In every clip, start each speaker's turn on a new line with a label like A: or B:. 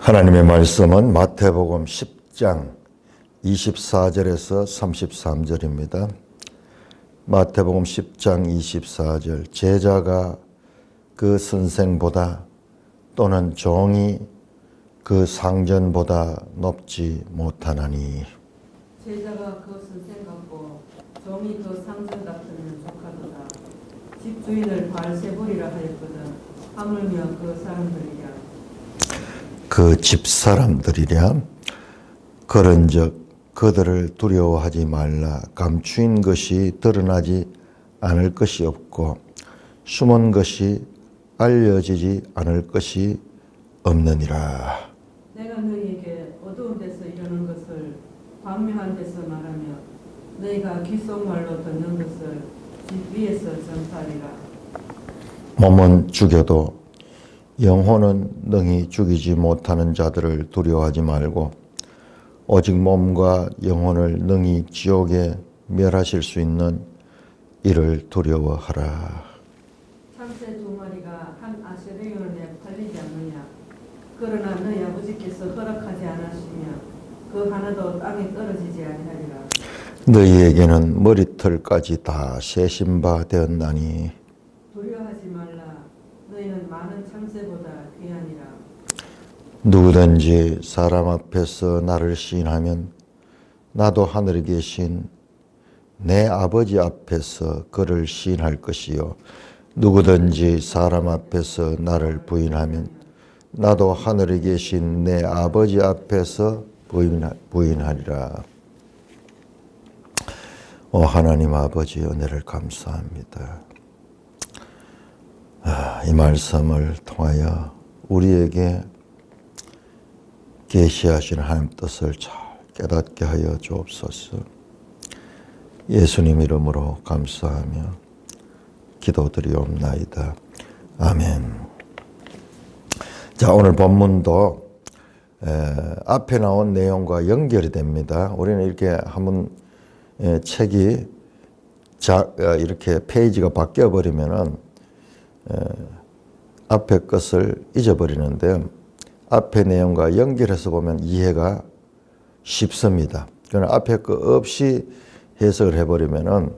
A: 하나님의 말씀은 마태복음 10장 24절에서 33절입니다. 마태복음 10장 24절 제자가 그 선생보다 또는 종이 그 상전보다 높지 못하나니
B: 제자가 그 선생 같고 종이 그 상전 같으면 족하도다. 집주인을 바알세불이라 하였거든. 하물며 그 사람들이랴.
A: 그 집사람들이랴. 그런즉 그들을 두려워하지 말라. 감추인 것이 드러나지 않을 것이 없고 숨은 것이 알려지지 않을 것이 없느니라.
B: 내가 너희에게 어두운 데서 이르는 것을 광명한 데서 말하며 너희가 귓속말로 듣는 것을 집 위에서 전파하리라.
A: 몸은 죽여도 영혼은 능히 죽이지 못하는 자들을 두려워하지 말고 오직 몸과 영혼을 능히 지옥에 멸하실 수 있는 이를 두려워하라.
B: 참새 두 마리가 한 아세르온에 팔리지 않느냐. 그러나 너희 아버지께서 허락하지 않으시며 그 하나도 땅에 떨어지지 아니하리라.
A: 너희에게는 머리털까지 다 세신 바 되었나니
B: 두려워하지 말라. 너희는 많은 참새보다 귀하니라.
A: 누구든지 사람 앞에서 나를 시인하면 나도 하늘에 계신 내 아버지 앞에서 그를 시인할 것이요 누구든지 사람 앞에서 나를 부인하면 나도 하늘에 계신 내 아버지 앞에서 부인하리라. 오 하나님 아버지 은혜를 감사합니다. 이 말씀을 통하여 우리에게 계시하신 하나님 뜻을 잘 깨닫게 하여 주옵소서. 예수님 이름으로 감사하며 기도드리옵나이다. 아멘. 자, 오늘 본문도 앞에 나온 내용과 연결이 됩니다. 우리는 이렇게 한번 책이 이렇게 페이지가 바뀌어 버리면은 앞에 것을 잊어버리는데 앞에 내용과 연결해서 보면 이해가 쉽습니다. 그러나 앞에 거 없이 해석을 해버리면은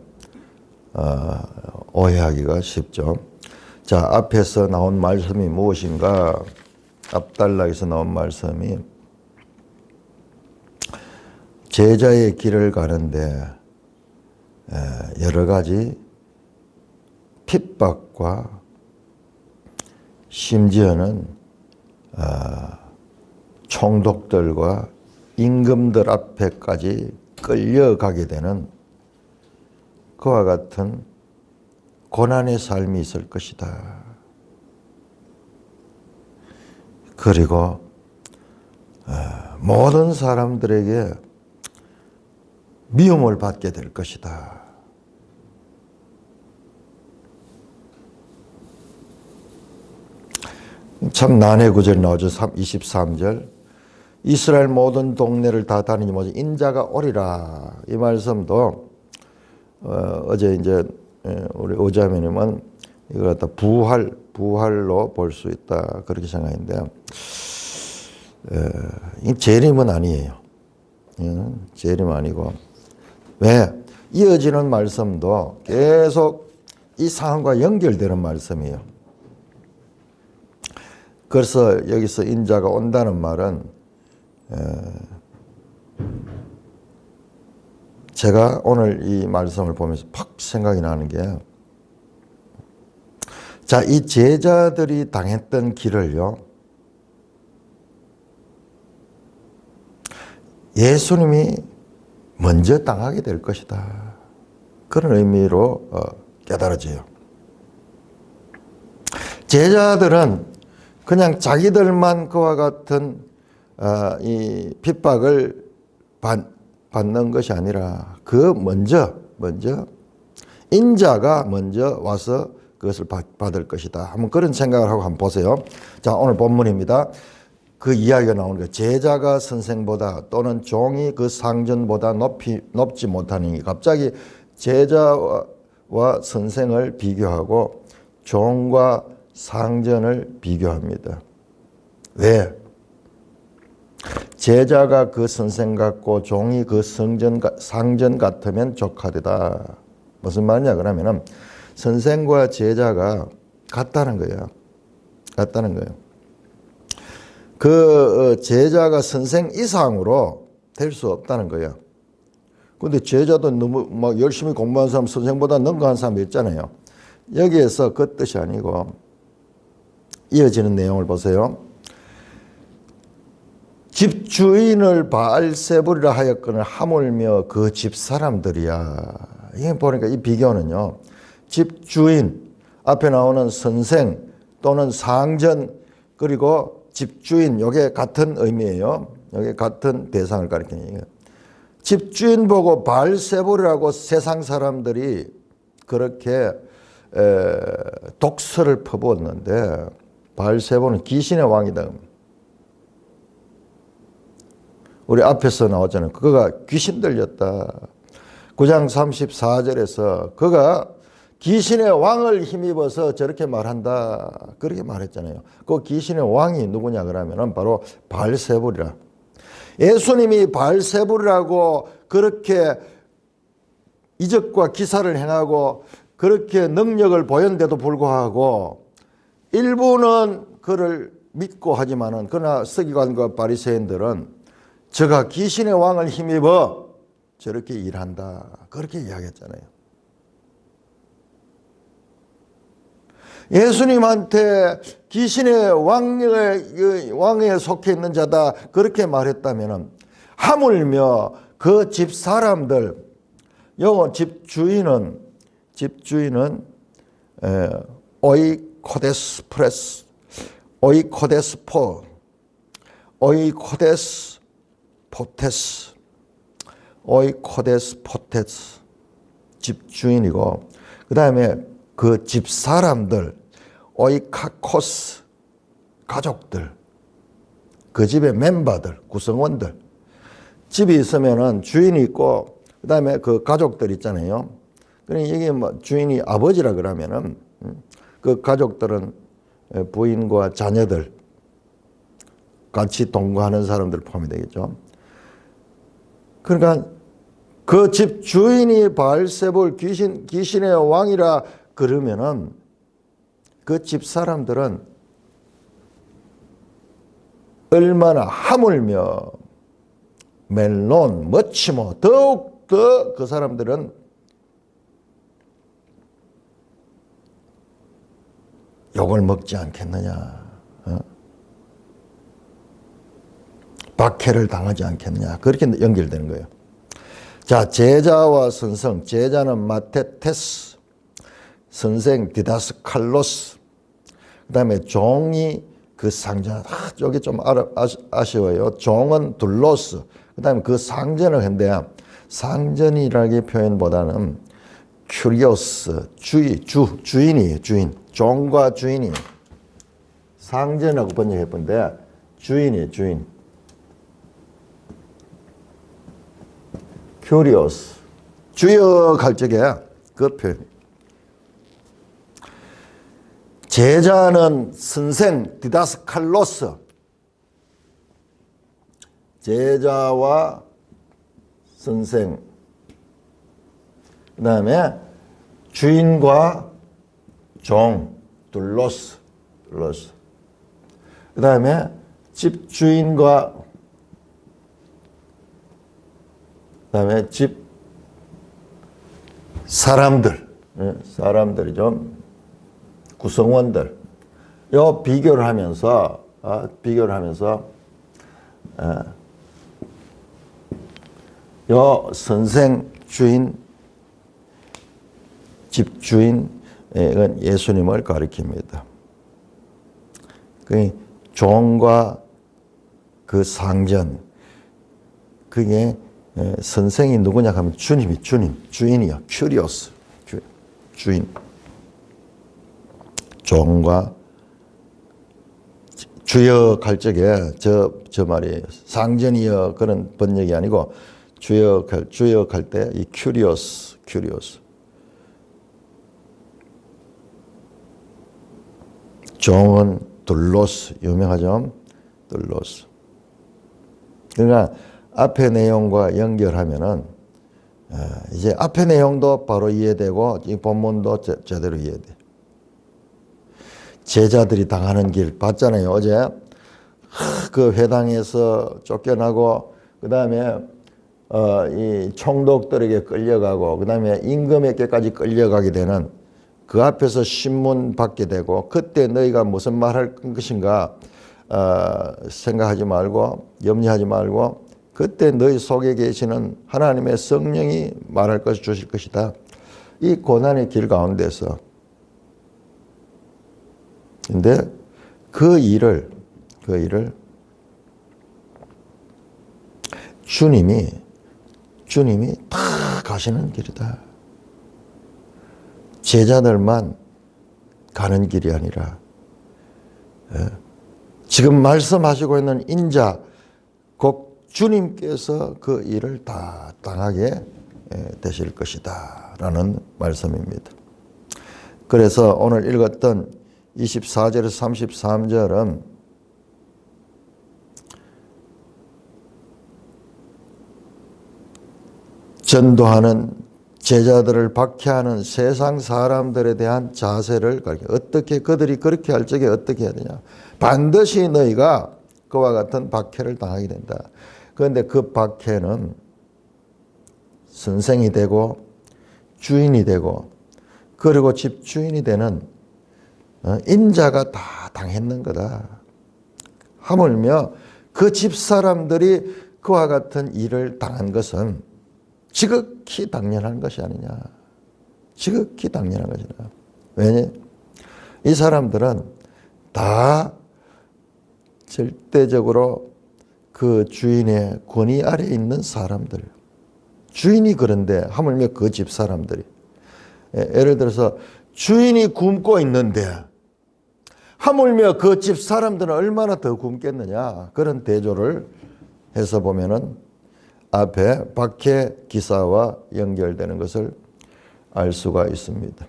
A: 오해하기가 쉽죠. 자, 앞에서 나온 말씀이 무엇인가? 앞단락에서 나온 말씀이 제자의 길을 가는데 여러 가지 핍박과 심지어는 총독들과 임금들 앞에까지 끌려가게 되는 그와 같은 고난의 삶이 있을 것이다. 그리고 모든 사람들에게 미움을 받게 될 것이다. 참 난해 구절이 나오죠. 23절. 이스라엘 모든 동네를 다 다니니 뭐지? 인자가 오리라. 이 말씀도 어제 이제 우리 오자매님은 이걸 갖다 부활로 볼 수 있다. 그렇게 생각했는데 이 재림은 아니에요. 재림 아니고 왜? 이어지는 말씀도 계속 이 상황과 연결되는 말씀이에요. 그래서 여기서 인자가 온다는 말은 제가 오늘 이 말씀을 보면서 팍 생각이 나는 게 자, 이 제자들이 당했던 길을요 예수님이 먼저 당하게 될 것이다. 그런 의미로 깨달아져요. 제자들은 그냥 자기들만 그와 같은 이 핍박을 받는 것이 아니라 그 먼저 인자가 먼저 와서 그것을 받을 것이다. 한번 그런 생각을 하고 한번 보세요. 자, 오늘 본문입니다. 그 이야기가 나오는 거예요. 제자가 선생보다 또는 종이 그 상전보다 높지 못하니 갑자기 제자와 선생을 비교하고 종과 상전을 비교합니다. 왜? 제자가 그 선생 같고 종이 그 상전 같으면 족하되다. 무슨 말이냐 그러면은 선생과 제자가 같다는 거예요. 같다는 거예요. 그 제자가 선생 이상으로 될 수 없다는 거예요. 근데 제자도 너무 막 열심히 공부한 사람 선생보다 능가한 사람이 있잖아요. 여기에서 그 뜻이 아니고 이어지는 내용을 보세요. 집주인을 바알세불이라 하였거늘 하물며 그 집 사람들이야. 이게 보니까 이 비교는요. 집주인, 앞에 나오는 선생 또는 상전 그리고 집주인 이게 같은 의미예요. 이게 같은 대상을 가리키는 얘기예요. 집주인 보고 바알세불이라고 세상 사람들이 그렇게 독설을 퍼부었는데 바알세불은 귀신의 왕이다. 우리 앞에서 나왔잖아요. 그가 귀신 들렸다. 9장 34절에서 그가 귀신의 왕을 힘입어서 저렇게 말한다. 그렇게 말했잖아요. 그 귀신의 왕이 누구냐 그러면 바로 바알세불이라. 예수님이 바알세불이라고 그렇게 이적과 기사를 행하고 그렇게 능력을 보였는데도 불구하고 일부는 그를 믿고 하지만은 그러나 서기관과 바리새인들은 저가 귀신의 왕을 힘입어 저렇게 일한다. 그렇게 이야기했잖아요. 예수님한테 귀신의 왕에 속해 있는 자다. 그렇게 말했다면 하물며 그 집 사람들, 영어 집주인은 오이코데스프레스, 오이코데스포, 오이코데스 포테스, 오이코데스 포테스 집주인이고 그 다음에 그 집 사람들 오이카코스 가족들 그 집의 멤버들 구성원들 집이 있으면은 주인이 있고 그 다음에 그 가족들 있잖아요. 그러니까 이게 뭐 주인이 아버지라 그러면은 그 가족들은 부인과 자녀들 같이 동거하는 사람들 포함이 되겠죠. 그러니까 그 집 주인이 바알세불 귀신의 왕이라 그러면은 그 집 사람들은 얼마나 하물며 멜론, 머치모 더욱더 그 사람들은 욕을 먹지 않겠느냐. 박해를 당하지 않겠느냐. 그렇게 연결되는 거예요. 자, 제자와 선생. 제자는 마테테스, 선생 디다스칼로스. 그 다음에 종이 그 상전. 여기 좀 아쉬워요. 종은 둘로스. 그 다음에 그 상전을 했는데 상전이라기 표현보다는 큐리오스, 주인이에요. 주인. 종과 주인이. 상전하고 번역해본데 주인이에요. 주인. 큐리오스. 주여 갈 적에 그 표현. 제자는 선생 디다스칼로스. 제자와 선생. 그 다음에 주인과 종. 둘로스. 그 다음에 집주인과 그 다음에 집 사람들. 사람들이죠. 구성원들. 요 비교를 하면서 요 선생, 주인, 집주인, 이건 예수님을 가리킵니다. 그 종과 그 상전, 그게 선생이 누구냐 하면 주인이요. 큐리오스, 주인. 종과 주여 갈 적에 저 말이에요. 상전이여 그런 번역이 아니고 주여 갈 때 이 큐리오스. 종은 둘로스 유명하죠. 둘로스. 그러니까 앞의 내용과 연결하면은 이제 앞의 내용도 바로 이해되고 이 본문도 제대로 이해돼. 제자들이 당하는 길 봤잖아요. 어제 그 회당에서 쫓겨나고 그 다음에 이 총독들에게 끌려가고 그 다음에 임금에게까지 끌려가게 되는 그 앞에서 신문 받게 되고 그때 너희가 무슨 말할 것인가 생각하지 말고 염려하지 말고 그때 너희 속에 계시는 하나님의 성령이 말할 것을 주실 것이다. 이 고난의 길 가운데서 근데 그 일을 주님이 다 가시는 길이다. 제자들만 가는 길이 아니라 지금 말씀하시고 있는 인자 곧 주님께서 그 일을 다 당하게 되실 것이다 라는 말씀입니다. 그래서 오늘 읽었던 24절에서 33절은 전도하는 제자들을 박해하는 세상 사람들에 대한 자세를 어떻게 그들이 그렇게 할 적에 어떻게 해야 되냐. 반드시 너희가 그와 같은 박해를 당하게 된다. 그런데 그 박해는 선생이 되고 주인이 되고 그리고 집주인이 되는 인자가 다 당했는 거다. 하물며 그 집사람들이 그와 같은 일을 당한 것은 지극히 당연한 것이 아니냐. 지극히 당연한 것이다. 왜냐? 이 사람들은 다 절대적으로 그 주인의 권위 아래에 있는 사람들. 주인이 그런데 하물며 그 집 사람들이. 예를 들어서 주인이 굶고 있는데 하물며 그 집 사람들은 얼마나 더 굶겠느냐. 그런 대조를 해서 보면은 앞에 박해 기사와 연결되는 것을 알 수가 있습니다.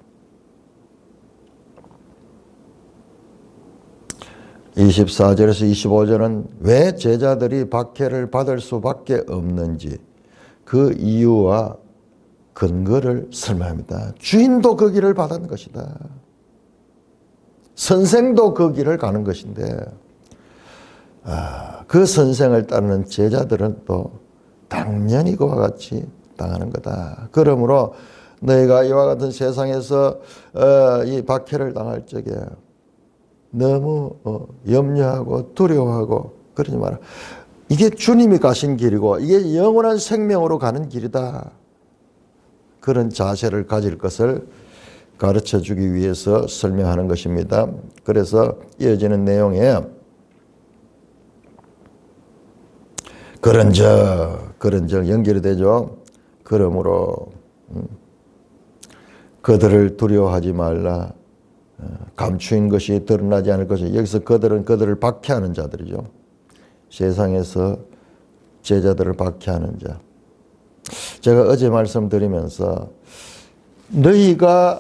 A: 24절에서 25절은 왜 제자들이 박해를 받을 수밖에 없는지 그 이유와 근거를 설명합니다. 주인도 그 길을 받은 것이다. 선생도 그 길을 가는 것인데 그 선생을 따르는 제자들은 또 당연히 그와 같이 당하는 거다. 그러므로 너희가 이와 같은 세상에서 이 박해를 당할 적에 너무 염려하고 두려워하고 그러지 마라. 이게 주님이 가신 길이고 이게 영원한 생명으로 가는 길이다. 그런 자세를 가질 것을 가르쳐주기 위해서 설명하는 것입니다. 그래서 이어지는 내용에 그런즉 연결이 되죠. 그러므로 그들을 두려워하지 말라. 감추인 것이 드러나지 않을 것이. 여기서 그들을 박해하는 자들이죠. 세상에서 제자들을 박해하는 자. 제가 어제 말씀드리면서 너희가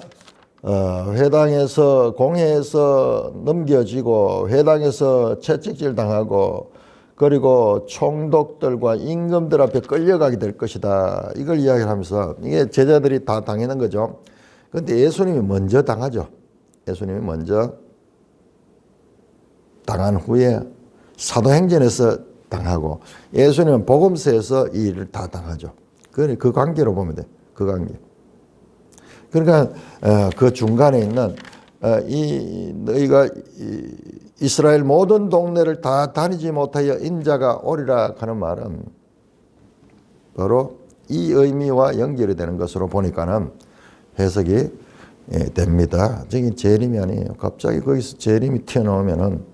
A: 회당에서 공회에서 넘겨지고 회당에서 채찍질 당하고 그리고 총독들과 임금들 앞에 끌려가게 될 것이다. 이걸 이야기하면서 이게 제자들이 다 당하는 거죠. 그런데 예수님이 먼저 당하죠. 예수님이 먼저 당한 후에 사도행전에서 당하고 예수님은 복음서에서 이 일을 다 당하죠. 그 관계로 보면 돼. 그 관계. 그러니까 그 중간에 있는 너희가 이스라엘 모든 동네를 다 다니지 못하여 인자가 오리라 하는 말은 바로 이 의미와 연결이 되는 것으로 보니까는 해석이 됩니다. 저기 재림이 아니에요. 갑자기 거기서 재림이 튀어나오면은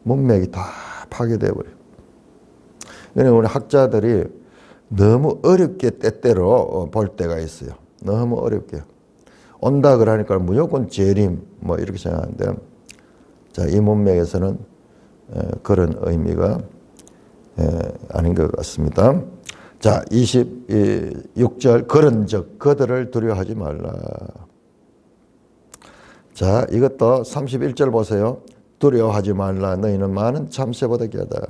A: 문맥이 다 파괴되어 버려요. 그러니까 우리 학자들이 너무 어렵게 때때로 볼 때가 있어요. 너무 어렵게. 온다 그러니까 무조건 재림 뭐 이렇게 생각하는데 자, 이 문맥에서는 그런 의미가 아닌 것 같습니다. 자, 26절 그런즉 그들을 두려워하지 말라. 자, 이것도 31절 보세요. 두려워하지 말라. 너희는 많은 참새보다 귀하다.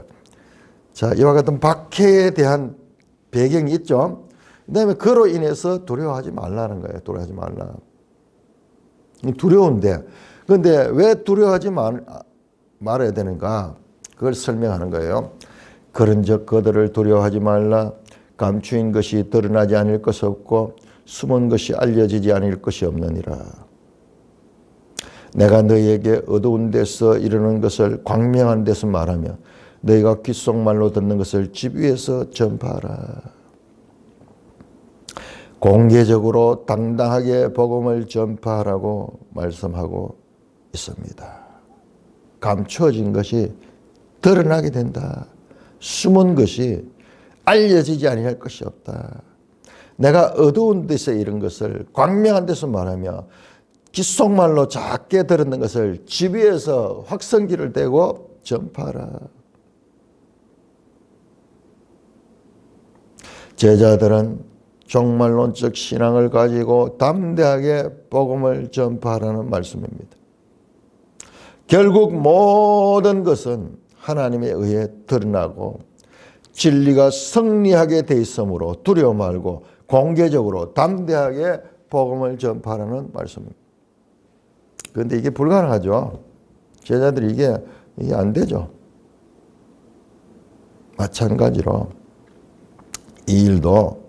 A: 자, 이와 같은 박해에 대한 배경이 있죠. 그 다음에 그로 인해서 두려워하지 말라는 거예요. 두려워하지 말라. 두려운데, 그런데 왜 두려워하지 말아야 되는가? 그걸 설명하는 거예요. 그런즉 그들을 두려워하지 말라. 감추인 것이 드러나지 않을 것이 없고 숨은 것이 알려지지 않을 것이 없느니라. 내가 너희에게 어두운 데서 이르는 것을 광명한 데서 말하며 너희가 귓속말로 듣는 것을 집 위에서 전파하라. 공개적으로 당당하게 복음을 전파하라고 말씀하고 있습니다. 감추어진 것이 드러나게 된다. 숨은 것이 알려지지 아니할 것이 없다. 내가 어두운 데서 이런 것을 광명한 데서 말하며 귓속말로 작게 들었는 것을 집 위에서 확성기를 대고 전파하라. 제자들은 종말론적 신앙을 가지고 담대하게 복음을 전파하라는 말씀입니다. 결국 모든 것은 하나님에 의해 드러나고 진리가 승리하게 돼 있으므로 두려워 말고 공개적으로 담대하게 복음을 전파하라는 말씀입니다. 그런데 이게 불가능하죠. 제자들이 이게 안 되죠. 마찬가지로 이 일도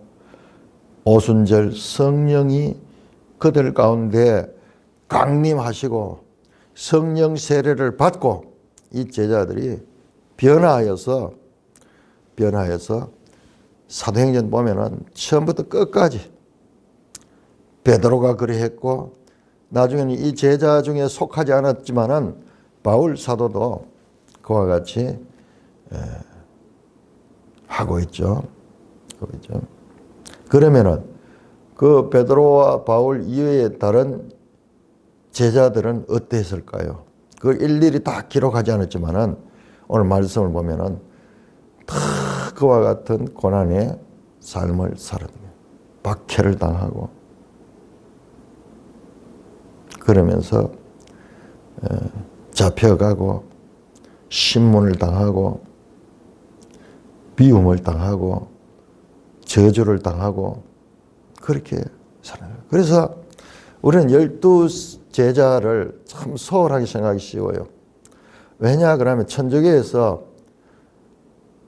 A: 오순절 성령이 그들 가운데 강림하시고 성령 세례를 받고 이 제자들이 변화하여서 사도행전 보면은 처음부터 끝까지 베드로가 그리했고 나중에는 이 제자 중에 속하지 않았지만은 바울 사도도 그와 같이 하고 있죠. 그러면은 그 베드로와 바울 이외의 다른 제자들은 어땠을까요? 그걸 일일이 다 기록하지 않았지만은 오늘 말씀을 보면은 다 그와 같은 고난의 삶을 살았네요. 박해를 당하고 그러면서 잡혀가고 신문을 당하고 미움을 당하고 저주를 당하고 그렇게 살아요. 그래서 우리는 12제자를 참 소홀하게 생각하기 쉬워요. 왜냐 그러면 천주교에서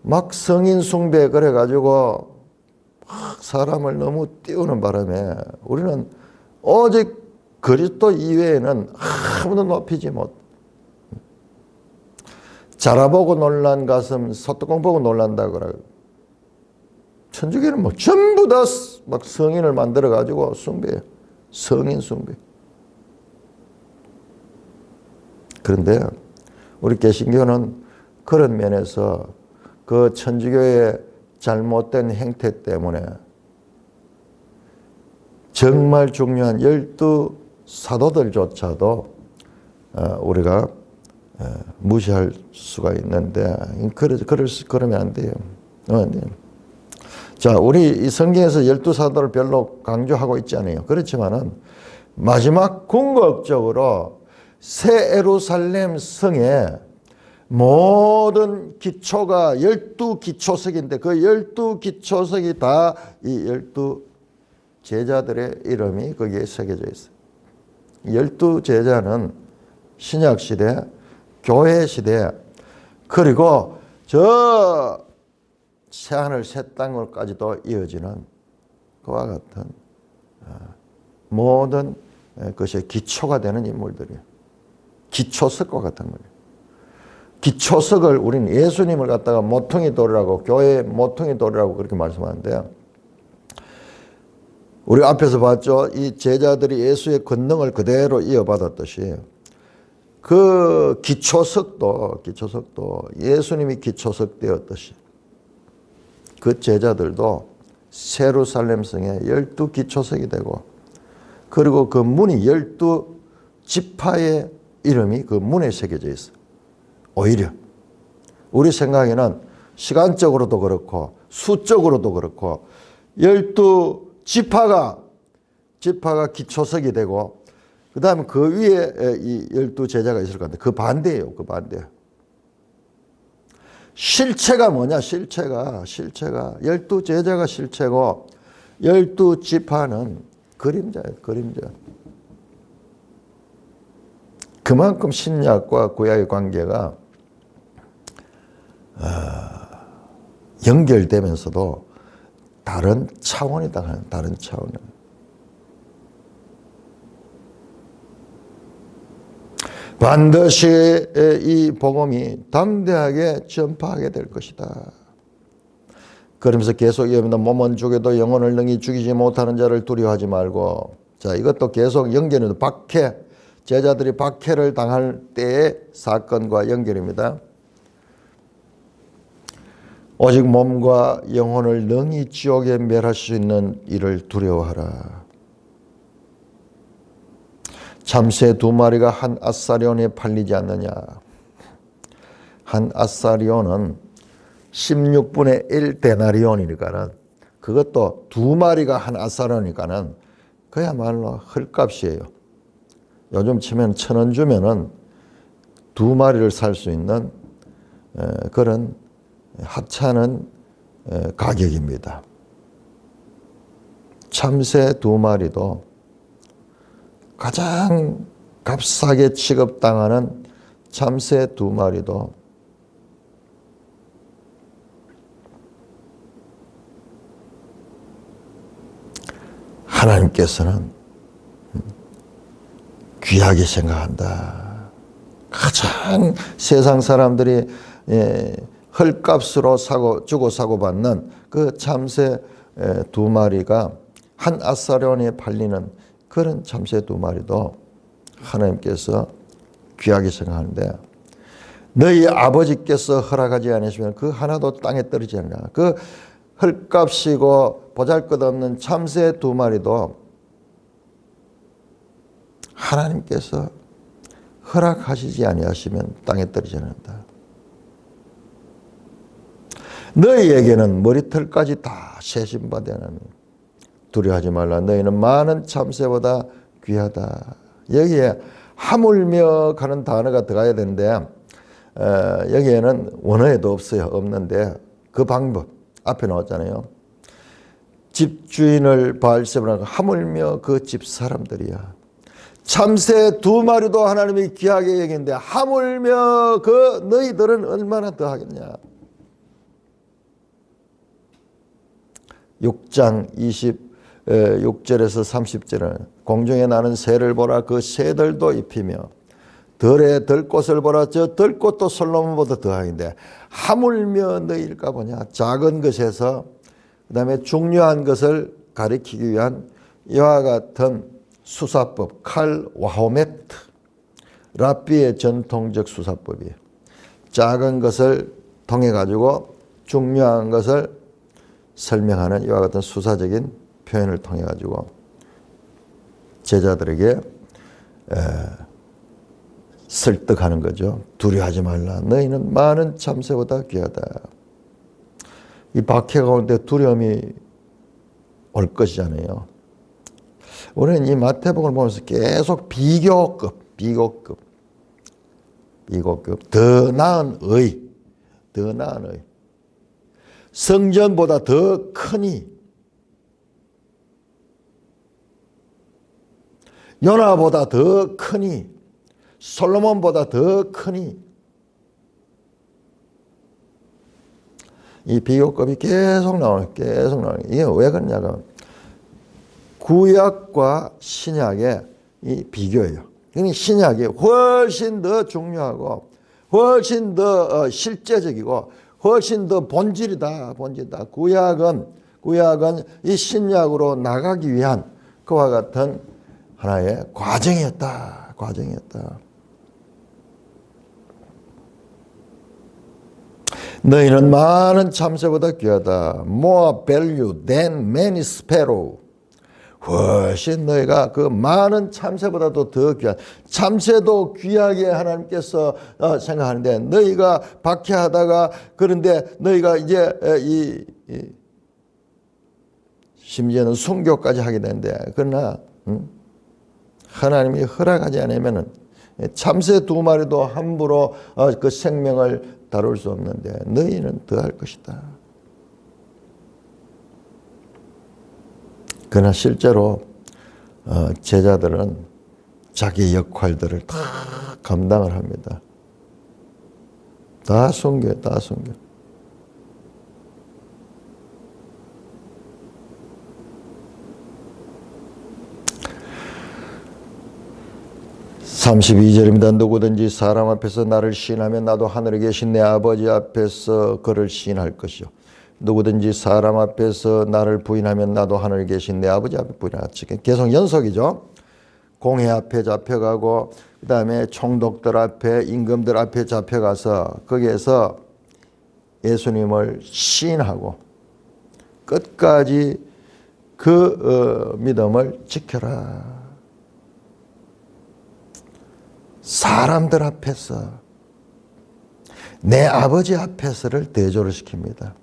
A: 막 성인 숭배 그래가지고 막 사람을 너무 띄우는 바람에 우리는 오직 그리스도 이외에는 아무도 높이지 못. 자라보고 놀란 가슴 소뚜껑 보고 놀란다 그러고 천주교는 뭐 전부 다 막 성인을 만들어 가지고 숭배해요. 성인 숭배. 그런데 우리 개신교는 그런 면에서 그 천주교의 잘못된 행태 때문에 정말 중요한 12사도들조차도 우리가 무시할 수가 있는데 그러면 안 돼요. 안 돼요. 자, 우리 이 성경에서 12사도를 별로 강조하고 있지 않아요. 그렇지만은 마지막 궁극적으로 새 예루살렘 성에 모든 기초가 12기초석인데 그 12기초석이 다 이 12제자들의 이름이 거기에 새겨져 있어요. 12제자는 신약시대, 교회시대, 그리고 저 새하늘 새 땅으로까지도 이어지는 그와 같은 모든 것의 기초가 되는 인물들이에요. 기초석과 같은 거예요. 기초석을 우리는 예수님을 갖다가 모퉁이 돌이라고 교회의 모퉁이 돌이라고 그렇게 말씀하는데요. 우리 앞에서 봤죠. 이 제자들이 예수의 권능을 그대로 이어받았듯이 그 기초석도 예수님이 기초석 되었듯이 그 제자들도 예루살렘 성에 12기초석이 되고 그리고 그 문이 12지파의 이름이 그 문에 새겨져 있어요. 오히려 우리 생각에는 시간적으로도 그렇고 수적으로도 그렇고 12지파가 기초석이 되고 그 다음에 그 위에 이 12제자가 있을 건데 그 반대예요. 그 반대. 실체가 뭐냐? 실체가 12 제자가 실체고 12 지파는 그림자예요. 그림자. 그만큼 신약과 구약의 관계가 연결되면서도 다른 차원이다. 다른 차원. 반드시 이 복음이 담대하게 전파하게 될 것이다. 그러면서 계속 이어집니다. 몸은 죽여도 영혼을 능히 죽이지 못하는 자를 두려워하지 말고. 자, 이것도 계속 연결입니다. 박해, 제자들이 박해를 당할 때의 사건과 연결입니다. 오직 몸과 영혼을 능히 지옥에 멸할 수 있는 이를 두려워하라. 참새 2마리가 한 아사리온에 팔리지 않느냐. 한 아사리온은 16분의 1 데나리온이니까는, 그것도 2마리가 한 아사리온이니까는 그야말로 헐값이에요. 요즘 치면 1,000원 주면은 2마리를 살 수 있는 그런 하찮은 가격입니다. 참새 2마리도 가장 값싸게 취급당하는 참새 2마리도 하나님께서는 귀하게 생각한다. 가장 세상 사람들이 헐값으로 주고 사고 받는 그 참새 2마리가 한 아사리온에 팔리는 그런 참새 2마리도 하나님께서 귀하게 생각하는데, 너희 아버지께서 허락하지 않으시면 그 하나도 땅에 떨어지지 않는다. 그 헐값이고 보잘것없는 참새 2마리도 하나님께서 허락하시지 아니하시면 땅에 떨어지지 않는다. 너희에게는 머리털까지 다 세심받으나니 두려워하지 말라. 너희는 많은 참새보다 귀하다. 여기에 하물며 가는 단어가 들어가야 되는데 여기에는 원어에도 없는데 그 방법 앞에 나왔잖아요. 집주인을 바알세바라고 하물며 그 집사람들이야. 참새 2마리도 하나님이 귀하게 여기는데 하물며 그 너희들은 얼마나 더 하겠냐. 6장 26절에서 30절은 공중에 나는 새를 보라. 그 새들도 입히며 들의 들꽃을 보라. 저 들꽃도 솔로몬보다 더하긴데 하물며 너희일까 보냐. 작은 것에서 그 다음에 중요한 것을 가리키기 위한 이와 같은 수사법, 칼 와호메트, 랍비의 전통적 수사법이에요. 작은 것을 통해 가지고 중요한 것을 설명하는 이와 같은 수사적인 표현을 통해 가지고 제자들에게 설득하는 거죠. 두려워하지 말라. 너희는 많은 참새보다 귀하다. 이 박해 가운데 두려움이 올 것이잖아요. 우리는 이 마태복음을 보면서 계속 비교급, 더 나은 의, 성전보다 더 크니, 요나보다 더 크니, 솔로몬보다 더 크니, 이 비교급이 계속 나오는. 이게 왜 그러냐면 구약과 신약의 이 비교예요. 그러니까 신약이 훨씬 더 중요하고 훨씬 더 실제적이고 훨씬 더 본질이다. 구약은 이 신약으로 나가기 위한 그와 같은 하나의 과정이었다. 너희는 많은 참새보다 귀하다. More value than many sparrow. 훨씬 너희가 그 많은 참새보다도 더 귀한. 참새도 귀하게 하나님께서 생각하는데 너희가 박해하다가 그런데 너희가 이제 심지어는 순교까지 하게 되는데 그러나 하나님이 허락하지 않으면은 참새 2마리도 함부로 그 생명을 다룰 수 없는데 너희는 더할 것이다. 그러나 실제로 제자들은 자기 역할들을 다 감당을 합니다. 다 숨겨요. 다 숨겨. 32절입니다. 누구든지 사람 앞에서 나를 시인하면 나도 하늘에 계신 내 아버지 앞에서 그를 시인할 것이요. 누구든지 사람 앞에서 나를 부인하면 나도 하늘에 계신 내 아버지 앞에 부인하지. 계속 연속이죠. 공회 앞에 잡혀가고 그 다음에 총독들 앞에 임금들 앞에 잡혀가서 거기에서 예수님을 시인하고 끝까지 그 믿음을 지켜라. 사람들 앞에서 내 아버지 앞에서를 대조를 시킵니다.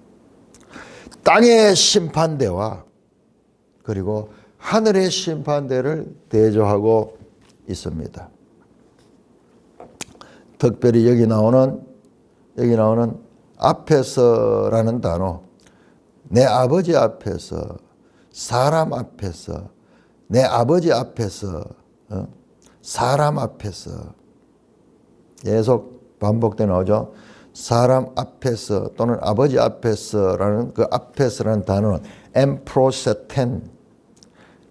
A: 땅의 심판대와 그리고 하늘의 심판대를 대조하고 있습니다. 특별히 여기 나오는 앞에서라는 단어, 내 아버지 앞에서, 사람 앞에서, 내 아버지 앞에서, 사람 앞에서 계속 반복돼 나오죠. 사람 앞에서 또는 아버지 앞에서라는 그 앞에서라는 단어는 엠프로세텐.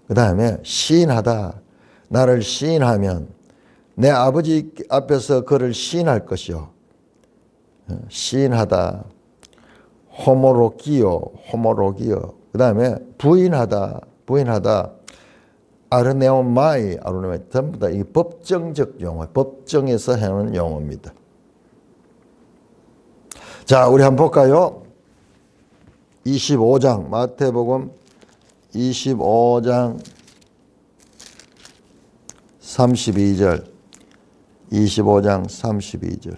A: 그 다음에 시인하다. 나를 시인하면 내 아버지 앞에서 그를 시인할 것이요. 시인하다. 호모로기요. 그 다음에 부인하다. 아르네오마이, 전부 다 이 법정적 용어, 법정에서 해오는 용어입니다. 자, 우리 한번 볼까요? 25장, 마태복음 25장 32절, 25장 32절.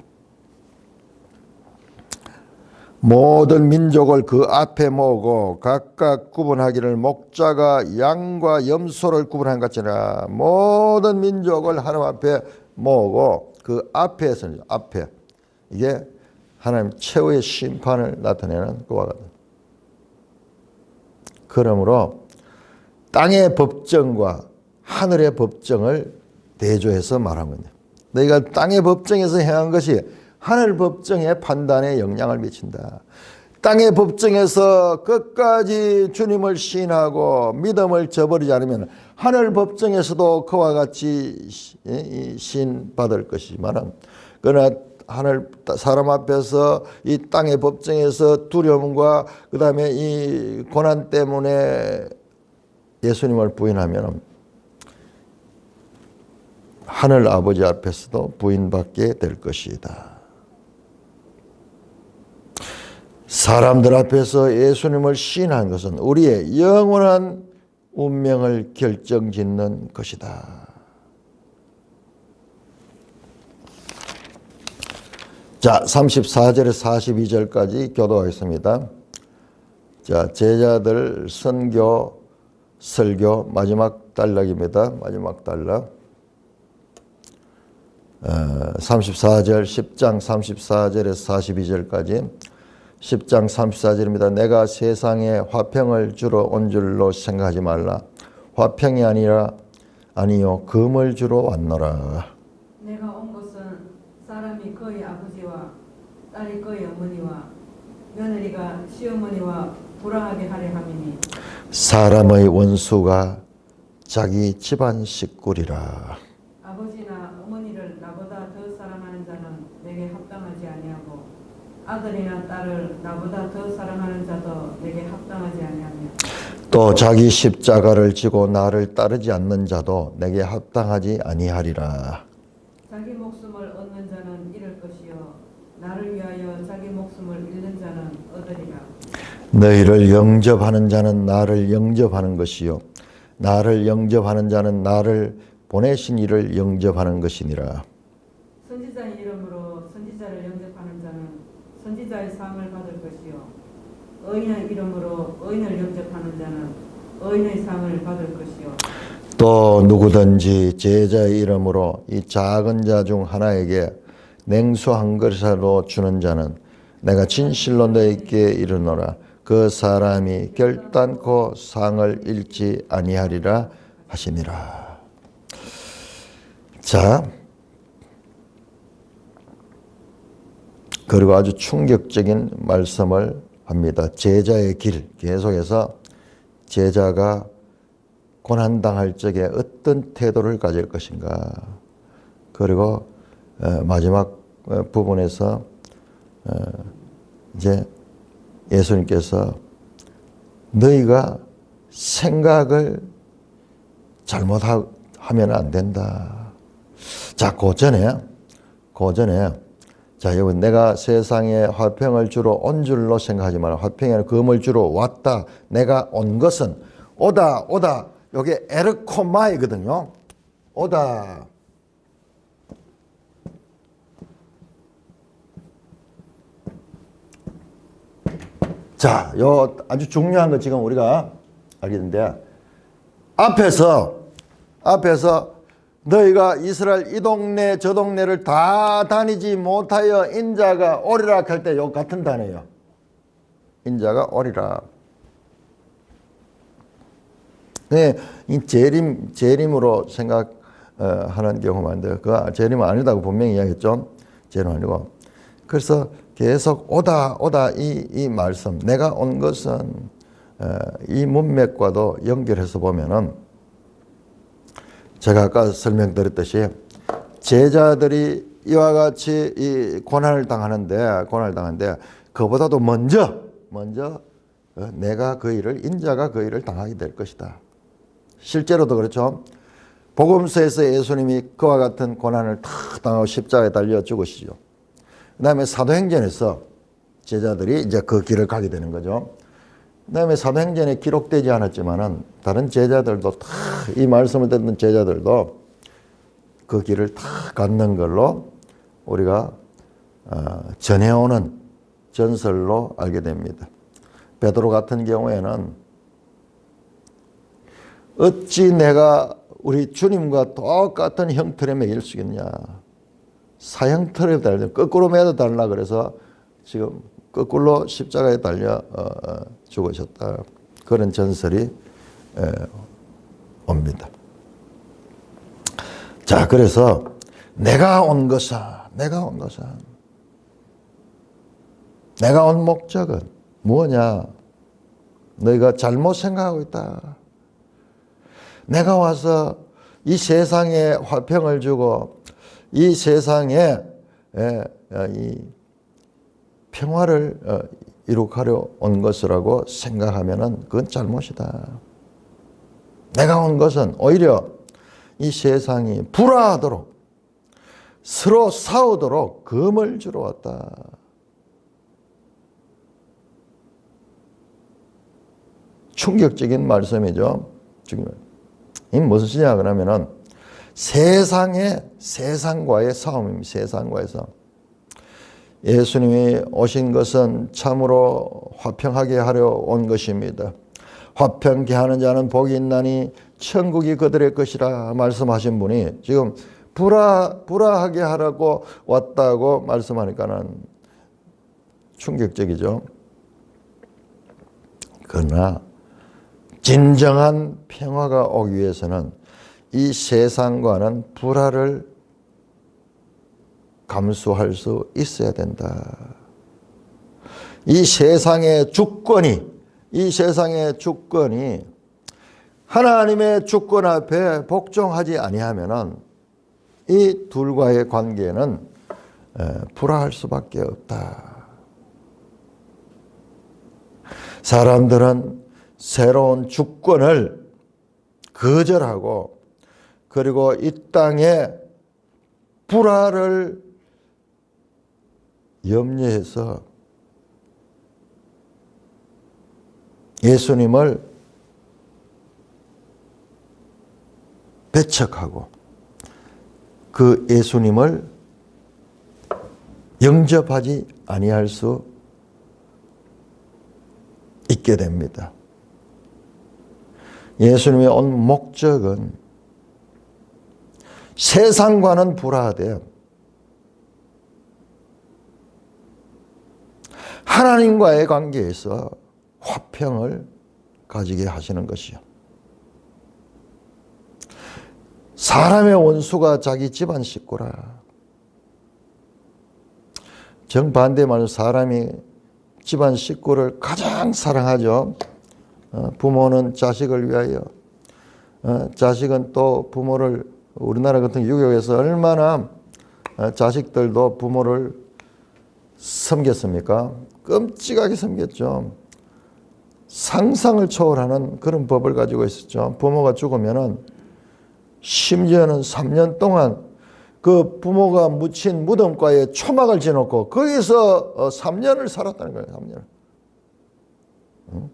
A: 모든 민족을 그 앞에 모으고 각각 구분하기를 목자가 양과 염소를 구분한 것이라. 모든 민족을 하나님 앞에 모으고 그 앞에서는 앞에 이게 하나님 최후의 심판을 나타내는 그와 같은. 그러므로 땅의 법정과 하늘의 법정을 대조해서 말한 거냐. 너희가 땅의 법정에서 행한 것이 하늘 법정의 판단에 영향을 미친다. 땅의 법정에서 끝까지 주님을 시인하고 믿음을 저버리지 않으면 하늘 법정에서도 그와 같이 시인받을 것이지만, 그러나 하늘 사람 앞에서 이 땅의 법정에서 두려움과 그 다음에 이 고난 때문에 예수님을 부인하면 하늘 아버지 앞에서도 부인받게 될 것이다. 사람들 앞에서 예수님을 시인한 것은 우리의 영원한 운명을 결정짓는 것이다. 자, 34절에서 42절까지 교도하겠습니다. 자, 제자들 선교, 설교 마지막 단락입니다. 마지막 단락. 34절, 10장 34절에서 42절까지. 10장 34절입니다. 내가 세상에 화평을 주러 온 줄로 생각하지 말라. 화평이 아니요 금을 주러 왔노라.
B: 내가 온 것은 사람이 그의 아버지와 딸이 그의 어머니와 며느리가 시어머니와 불화하게 하려 함이니
A: 사람의 원수가 자기 집안 식구리라.
B: 아버지나 어머니를 나보다 더 사랑하는 자는 내게 합당하지 아니하고 아들이나 딸을 나보다 더 사랑하는 자도 내게 합당하지 아니하며
A: 또 자기 십자가를 지고 나를 따르지 않는 자도 내게 합당하지 아니하리라.
B: 자기 목숨을 얻는 자는 잃을 것이요 나를 위하여 자기 목숨을 잃는 자는 얻으리라.
A: 너희를 영접하는 자는 나를 영접하는 것이요 나를 영접하는 자는 나를 보내신 이를 영접하는 것이니라.
B: 선지자의 이름으로 선지자를 영접하는 자는 선지자의 상을 받을 것이요 의인의 이름으로 의인을 영접하는 자는 의인의 상을 받을 것이요
A: 또 누구든지 제자의 이름으로 이 작은 자 중 하나에게 냉수 한 그릇이라도 주는 자는 내가 진실로 너에게 이르노라. 그 사람이 결단코 상을 잃지 아니하리라 하시니라. 자, 그리고 아주 충격적인 말씀을 합니다. 제자의 길, 계속해서 제자가 고난당할 적에 어떤 태도를 가질 것인가. 그리고 마지막 부분에서 이제 예수님께서 너희가 생각을 잘못하면 안 된다. 자, 그 전에 자, 여러분, 내가 세상에 화평을 주러 온 줄로 생각하지 마라. 화평에는 금을 주러 왔다. 내가 온 것은 오다. 요게 에르코마이거든요. 오다. 자, 요 아주 중요한 거 지금 우리가 알겠는데, 앞에서 너희가 이스라엘 이 동네 저 동네를 다 다니지 못하여 인자가 오리라 할 때 요 같은 단어예요. 인자가 오리라. 네, 이 재림으로 생각하는 경우가 많은데, 그 재림은 아니다고 분명히 이야기했죠. 재림 아니고. 그래서 계속 오다 이 말씀, 내가 온 것은 이 문맥과도 연결해서 보면은, 제가 아까 설명드렸듯이 제자들이 이와 같이 이 고난을 당하는데 그보다도 먼저 내가 그 일을, 인자가 그 일을 당하게 될 것이다. 실제로도 그렇죠. 복음서에서 예수님이 그와 같은 고난을 다 당하고 십자가에 달려 죽으시죠. 그 다음에 사도행전에서 제자들이 이제 그 길을 가게 되는 거죠. 그 다음에 사도행전에 기록되지 않았지만은 다른 제자들도 다 이 말씀을 듣는 제자들도 그 길을 다 갖는 걸로 우리가 전해오는 전설로 알게 됩니다. 베드로 같은 경우에는 어찌 내가 우리 주님과 똑같은 형틀에 매일 수 있겠냐. 사형틀에 달려 거꾸로 매도 달라 그래서 지금 거꾸로 십자가에 달려 죽으셨다. 그런 전설이 옵니다. 자, 그래서 내가 온 목적은 뭐냐? 너희가 잘못 생각하고 있다. 내가 와서 이 세상에 화평을 주고 이 세상에 이 평화를 이룩하려 온 것이라고 생각하면은 그건 잘못이다. 내가 온 것은 오히려 이 세상이 불화하도록 서로 싸우도록 금을 주러 왔다. 충격적인 말씀이죠. 이 무슨 뜻이냐 그러면은 세상과의 싸움입니다. 세상과에서 예수님이 오신 것은 참으로 화평하게 하려 온 것입니다. 화평케 하는 자는 복이 있나니 천국이 그들의 것이라 말씀하신 분이 지금 불화하게 하라고 왔다고 말씀하니까는 충격적이죠. 그러나 진정한 평화가 오기 위해서는 이 세상과는 불화를 감수할 수 있어야 된다. 이 세상의 주권이 하나님의 주권 앞에 복종하지 아니하면은 이 둘과의 관계는 불화할 수밖에 없다. 사람들은 새로운 주권을 거절하고 그리고 이 땅에 불화를 염려해서 예수님을 배척하고 그 예수님을 영접하지 아니할 수 있게 됩니다. 예수님의 온 목적은 세상과는 불화하되 하나님과의 관계에서 화평을 가지게 하시는 것이요. 사람의 원수가 자기 집안 식구라. 정반대 말로 사람이 집안 식구를 가장 사랑하죠. 부모는 자식을 위하여, 자식은 또 부모를, 우리나라 같은 유교에서 얼마나 자식들도 부모를 섬겼습니까? 끔찍하게 섬겼죠. 상상을 초월하는 그런 법을 가지고 있었죠. 부모가 죽으면은 심지어는 3년 동안 그 부모가 묻힌 무덤가에 초막을 지놓고 거기서 3년을 살았다는 거예요. 3년. 응?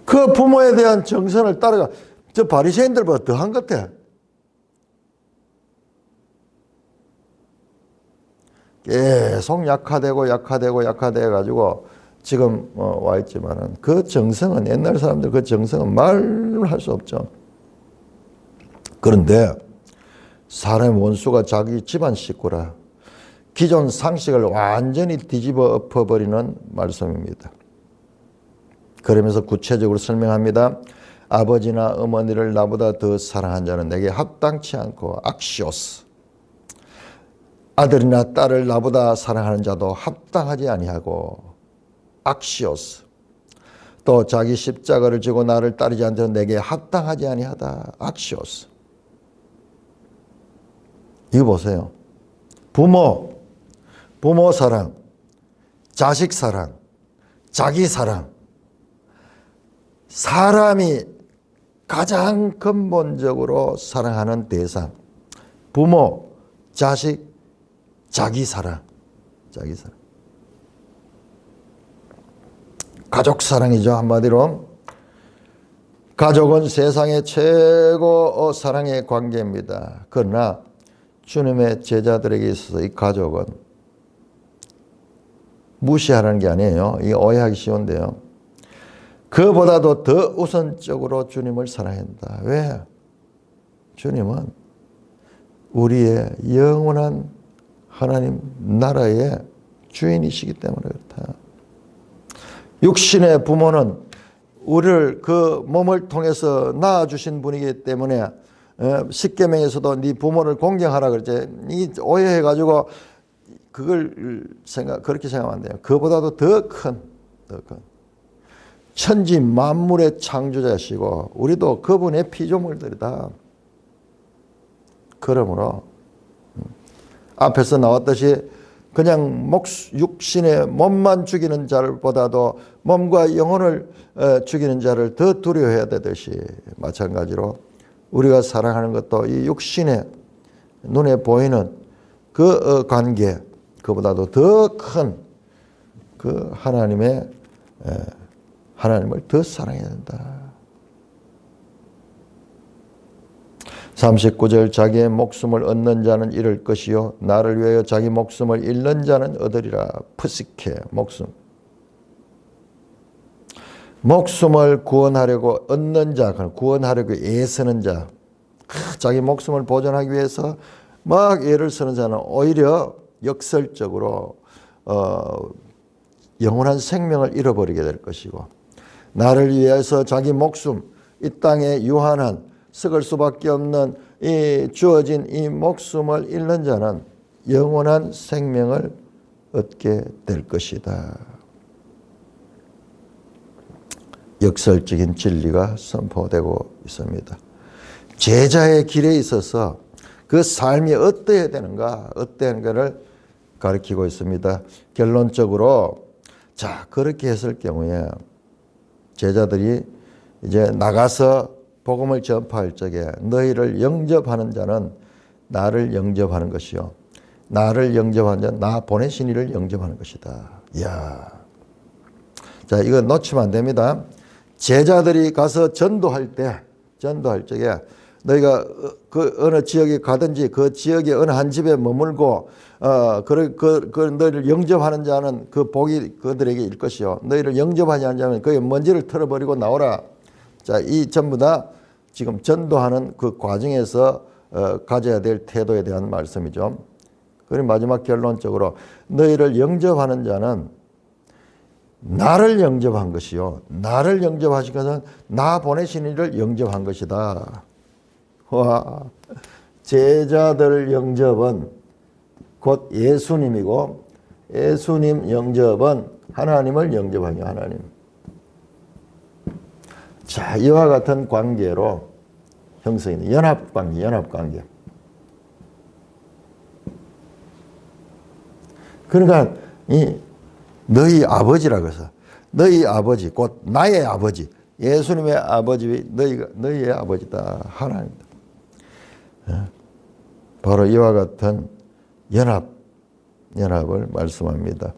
A: 그 부모에 대한 정성을 따라가. 저 바리새인들보다 더한 것 같아. 계속 약화되고 가지고 지금 와 있지만은 그 정성은, 옛날 사람들 그 정성은 말로 할 수 없죠. 그런데 사람의 원수가 자기 집안 식구라. 기존 상식을 완전히 뒤집어 엎어버리는 말씀입니다. 그러면서 구체적으로 설명합니다. 아버지나 어머니를 나보다 더 사랑한 자는 내게 합당치 않고 악시오스. 아들이나 딸을 나보다 사랑하는 자도 합당하지 아니하고 악시오스. 또 자기 십자가를 지고 나를 따르지 않는 자는 내게 합당하지 아니하다. 악시오스. 이거 보세요. 부모 사랑, 자식 사랑, 자기 사랑. 사람이 가장 근본적으로 사랑하는 대상. 부모, 자식, 자기 사랑. 자기 사랑. 가족 사랑이죠. 한마디로. 가족은 세상의 최고 사랑의 관계입니다. 그러나 주님의 제자들에게 있어서 이 가족은 무시하라는 게 아니에요. 이게 오해하기 쉬운데요. 그보다도 더 우선적으로 주님을 사랑한다. 왜? 주님은 우리의 영원한 하나님 나라의 주인이시기 때문에 그렇다. 육신의 부모는 우리를 그 몸을 통해서 낳아주신 분이기 때문에 십계명에서도 네 부모를 공경하라 그러지. 이 오해해가지고 그걸 그렇게 생각하면 안 돼요. 그보다도 더 큰 천지 만물의 창조자시고 우리도 그분의 피조물들이다. 그러므로 앞에서 나왔듯이 그냥 육신의 몸만 죽이는 자보다도 몸과 영혼을 죽이는 자를 더 두려워해야 되듯이 마찬가지로 우리가 사랑하는 것도 이 육신의 눈에 보이는 그 관계, 그보다도 더 큰 그 하나님을 더 사랑해야 된다. 39절 자기의 목숨을 얻는 자는 잃을 것이요 나를 위하여 자기 목숨을 잃는 자는 얻으리라. 푸시케 목숨을 구원하려고 얻는 자, 구원하려고 애쓰는 자, 자기 목숨을 보존하기 위해서 막 애를 쓰는 자는 오히려 역설적으로 영원한 생명을 잃어버리게 될 것이고, 나를 위해서 자기 목숨, 이 땅에 유한한 썩을 수밖에 없는 이 주어진 이 목숨을 잃는 자는 영원한 생명을 얻게 될 것이다. 역설적인 진리가 선포되고 있습니다. 제자의 길에 있어서 그 삶이 어떠해야 되는가, 어떠한가를 가르치고 있습니다. 결론적으로 자, 그렇게 했을 경우에 제자들이 이제 나가서 복음을 전파할 적에 너희를 영접하는 자는 나를 영접하는 것이요 나를 영접하는 자는 나 보내신 이를 영접하는 것이다. 이야. 자, 이거 놓치면 안 됩니다. 제자들이 가서 전도할 적에 너희가 그 어느 지역에 가든지 그 지역의 어느 한 집에 머물고 너희를 영접하는 자는 그 복이 그들에게 일 것이요 너희를 영접하지 않는 자는 그의 먼지를 털어버리고 나오라. 자, 이 전부 다 지금 전도하는 그 과정에서 가져야 될 태도에 대한 말씀이죠. 그리고 마지막 결론적으로 너희를 영접하는 자는 나를 영접한 것이요. 나를 영접하신 것은 나 보내신 이를 영접한 것이다. 와, 제자들 영접은 곧 예수님이고 예수님 영접은 하나님을 영접하냐 하나님. 자, 이와 같은 관계로 형성이 연합관계, 연합관계. 그러니까 이 너희 아버지라고 해서 너희 아버지 곧 나의 아버지 예수님의 아버지 너희의 아버지다 하나님이다. 바로 이와 같은 연합을 말씀합니다.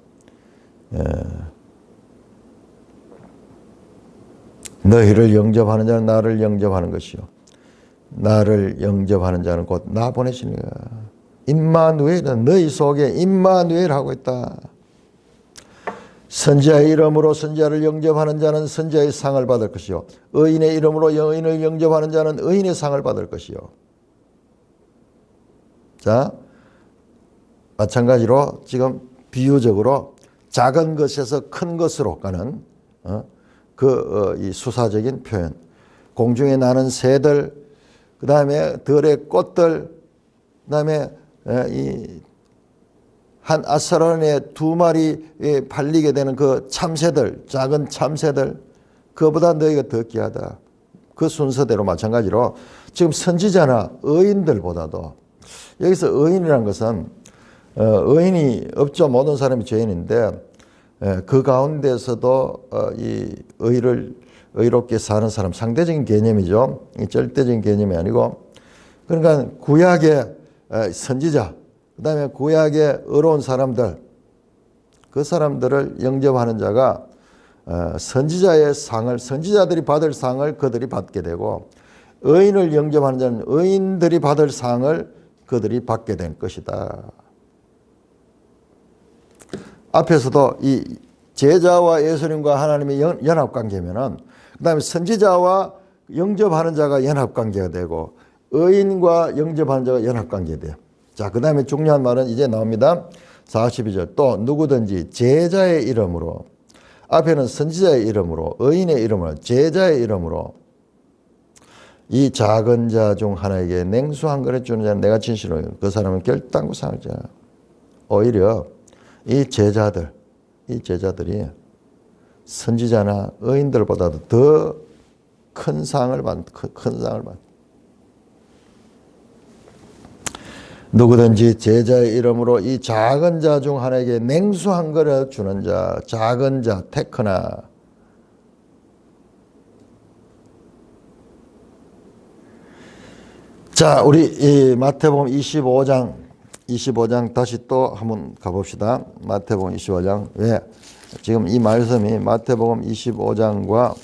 A: 너희를 영접하는 자는 나를 영접하는 것이요 나를 영접하는 자는 곧 나 보내시니라. 임마누엘은 너희 속에 임마누엘 하고 있다. 선지자의 이름으로 선지자를 영접하는 자는 선지자의 상을 받을 것이요 의인의 이름으로 의인을 영접하는 자는 의인의 상을 받을 것이요. 자, 마찬가지로 지금 비유적으로 작은 것에서 큰 것으로 가는 이 수사적인 표현. 공중에 나는 새들, 그 다음에 들의 꽃들, 그 다음에 한 아스라엘에 2마리 팔리게 되는 그 참새들, 작은 참새들, 그보다 너희가 더 귀하다. 그 순서대로 마찬가지로 지금 선지자나 의인들보다도 여기서 의인이라는 것은 의인이 없죠. 모든 사람이 죄인인데 그 가운데서도 이 의롭게 사는 사람 상대적인 개념이죠. 절대적인 개념이 아니고 그러니까 구약의 선지자 그 다음에 구약의 의로운 사람들 그 사람들을 영접하는 자가 선지자의 상을 선지자들이 받을 상을 그들이 받게 되고 의인을 영접하는 자는 의인들이 받을 상을 그들이 받게 된 것이다. 앞에서도 이 제자와 예수님과 하나님의 연합관계면은 그 다음에 선지자와 영접하는 자가 연합관계가 되고 의인과 영접하는 자가 연합관계가 돼요. 자, 그 다음에 중요한 말은 이제 나옵니다. 42절 또 누구든지 제자의 이름으로 앞에는 선지자의 이름으로 의인의 이름으로 제자의 이름으로 이 작은 자 중 하나에게 냉수 한 그릇 주는 자는 내가 진실로 그 사람은 결단코 상을 자. 오히려 이 제자들이 선지자나 의인들보다도 더 큰 상을 받는. 누구든지 제자의 이름으로 이 작은 자 중 하나에게 냉수 한 그릇 주는 자, 작은 자, 테크나. 자, 우리 이 마태복음 25장 다시 또 한번 가봅시다. 마태복음 25장. 왜? 지금 이 말씀이 마태복음 25장과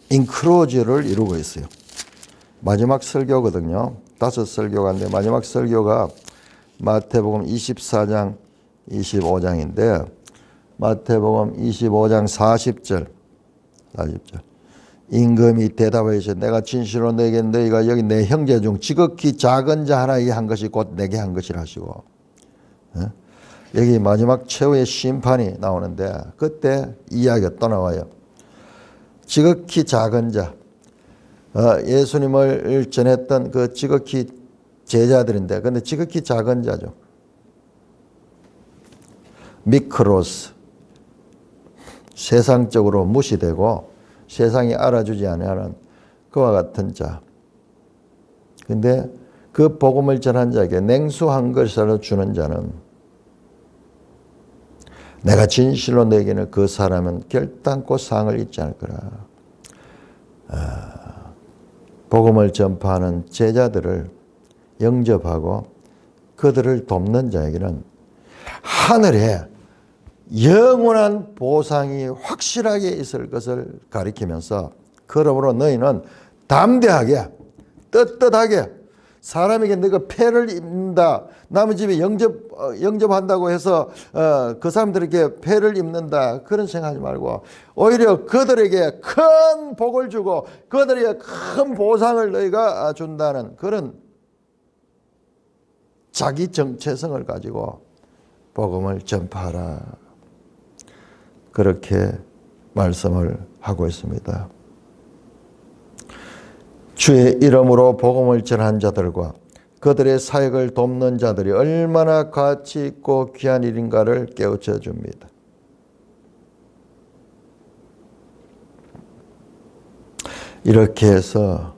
A: 인크로즈를 이루고 있어요. 마지막 설교거든요. 5설교가 있는데 마지막 설교가 마태복음 24장, 25장인데 마태복음 25장 40절. 임금이 대답하여 내가 진실로 너에게 너희가 여기 내 형제 중 지극히 작은 자 하나에게 한 것이 곧 내게 한 것이라 하시고 여기 마지막 최후의 심판이 나오는데 그때 이야기가 또 나와요. 지극히 작은 자 예수님을 전했던 그 지극히 제자들인데 근데 지극히 작은 자죠. 미크로스 세상적으로 무시되고 세상이 알아주지 않는 그와 같은 자. 근데 그 복음을 전한 자에게 냉수 한 그릇을 주는 자는 내가 진실로 너에게는 그 사람은 결단코 상을 잊지 않을 거라. 복음을 전파하는 제자들을 영접하고 그들을 돕는 자에게는 하늘에 영원한 보상이 확실하게 있을 것을 가리키면서 그러므로 너희는 담대하게 떳떳하게 사람에게 너가 폐를 입는다. 남의 집에 영접한다고 해서 그 사람들에게 폐를 입는다. 그런 생각하지 말고 오히려 그들에게 큰 복을 주고 그들에게 큰 보상을 너희가 준다는 그런 자기 정체성을 가지고 복음을 전파하라. 그렇게 말씀을 하고 있습니다. 주의 이름으로 복음을 전한 자들과 그들의 사역을 돕는 자들이 얼마나 가치 있고 귀한 일인가를 깨우쳐 줍니다. 이렇게 해서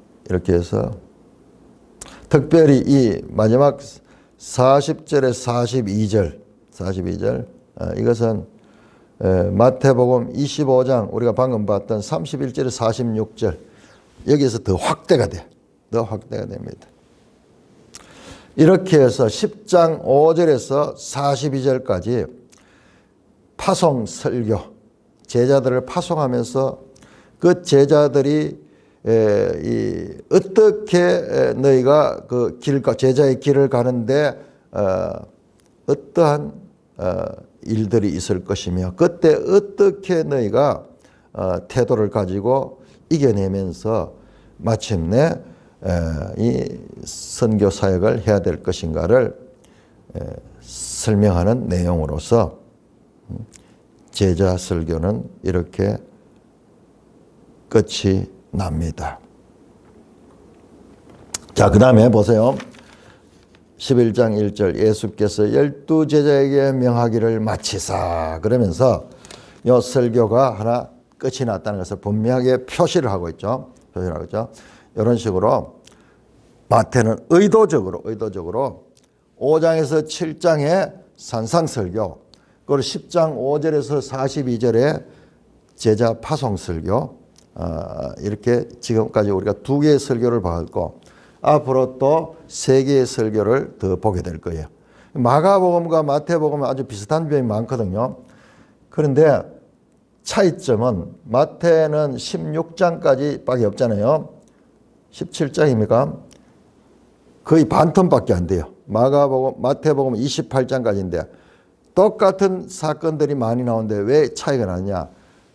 A: 특별히 이 마지막 40절에 42절 이것은 마태복음 25장 우리가 방금 봤던 31절에 46절 여기에서 더 확대가 됩니다. 이렇게 해서 10장 5절에서 42절까지 파송 설교, 제자들을 파송하면서 그 제자들이 어떻게 너희가 그 제자의 길을 가는데 어떠한 일들이 있을 것이며 그때 어떻게 너희가 태도를 가지고 이겨내면서 마침내 이 선교 사역을 해야 될 것인가를 설명하는 내용으로서 제자 설교는 이렇게 끝이 납니다. 자, 그 다음에 보세요. 11장 1절 예수께서 12제자에게 명하기를 마치사 그러면서 이 설교가 하나 끝이 났다는 것을 분명하게 표시를 하고 있죠. 이런 식으로 마태는 의도적으로 5장에서 7장의 산상설교 그리고 10장 5절에서 42절의 제자 파송설교 이렇게 지금까지 우리가 2개의 설교를 봤고 앞으로 또 3개의 설교를 더 보게 될 거예요. 마가복음과 마태복음은 아주 비슷한 부분이 많거든요. 그런데 차이점은 마태는 16장까지 밖에 없잖아요. 17장입니까? 거의 반텀밖에 안 돼요. 마태복음 28장까지인데 똑같은 사건들이 많이 나오는데 왜 차이가 나냐?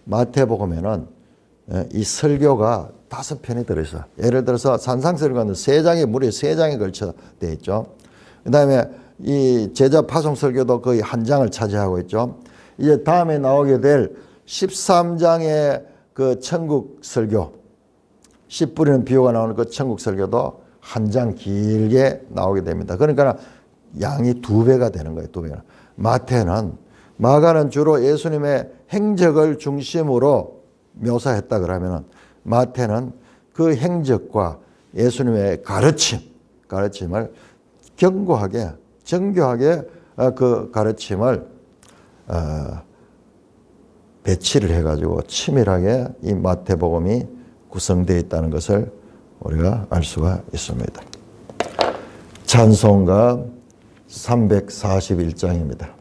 A: 마태복음에는 이 설교가 5편이 들어있어요. 예를 들어서 산상설교는 3장에 무려 3장에 걸쳐 되어 있죠. 그 다음에 이 제자 파송 설교도 거의 1장을 차지하고 있죠. 이제 다음에 나오게 될 13장의 그 천국 설교, 씨 뿌리는 비유가 나오는 그 천국 설교도 1장 길게 나오게 됩니다. 그러니까 양이 2배가 되는 거예요. 2배가. 마가는 주로 예수님의 행적을 중심으로 묘사했다 그러면 마태는 그 행적과 예수님의 가르침을 견고하게 정교하게 그 가르침을 배치를 해가지고 치밀하게 이 마태복음이 구성되어 있다는 것을 우리가 알 수가 있습니다. 찬송가 341장입니다.